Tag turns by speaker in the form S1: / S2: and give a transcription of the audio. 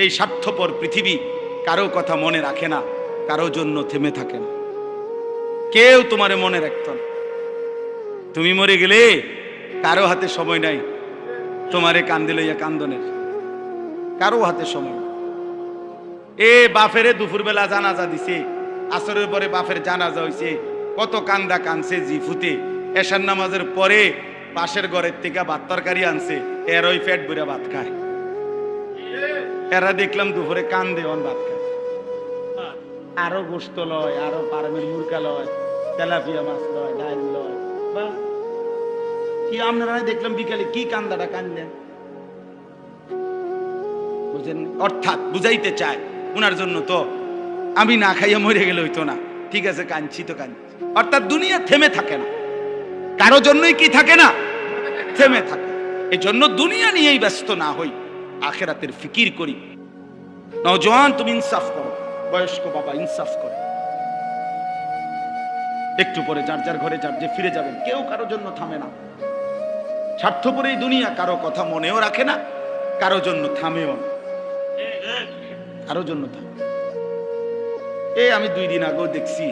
S1: এই স্বার্থপর পৃথিবী কারো কথা মনে রাখে না, কারো জন্য থেমে থাকে না, কেউ তোমারে মনে রাখত না। তুমি মরে গেলে কারো হাতে সময় নাই তোমারে কান্দে লইয়া কান্দনের, কারো হাতে সময় নাই। এ বাফেরে দুপুরবেলা জানাজা দিছে, আসরের পরে বাফের জানাজা হইছে, কত কান্দা কানছে জিফুতে। এশার নামাজের পরে পাশের ঘরের থেকে ভাত তরকারি আনছে, এর ওই পেট ভরে ভাত খায়। এরা দেখলাম দুপুরে কান্দে অন ভাত খায়, আরো গোস্ত লয়, আরো ফার্মের মুরগা লয়, তেলাপিয়া মাছ লয়, ডাল লয়। বা কি আপনারা দেখলাম বিকালে কি কান্দাটা কান্দেন, বুঝেন? অর্থাৎ বুঝাইতে চায় উনার জন্য তো আমি না খাইয়া মরে গেলে হইতো না, ঠিক আছে কাঁদছি তো কাঁদছি। অর্থাৎ দুনিয়া থেমে থাকে না, কারো জন্যই কি থাকে না, থেমে থাকে। এই জন্য দুনিয়া নিয়েই ব্যস্ত না হই, আখেরাতের ফিকির করি। নওজোয়ান তুমি ইনসাফ করো, বয়স্ক বাবা ইনসাফ করে। একটু পরে যার যার ঘরে যার যে ফিরে যাবেন, কেউ কারো জন্য থামে না। স্বার্থপর এই দুনিয়া কারো কথা মনেও রাখে না, কারো জন্য থামেও না, কারো জন্য থামে। এই আমি 2 দিন আগেও দেখছি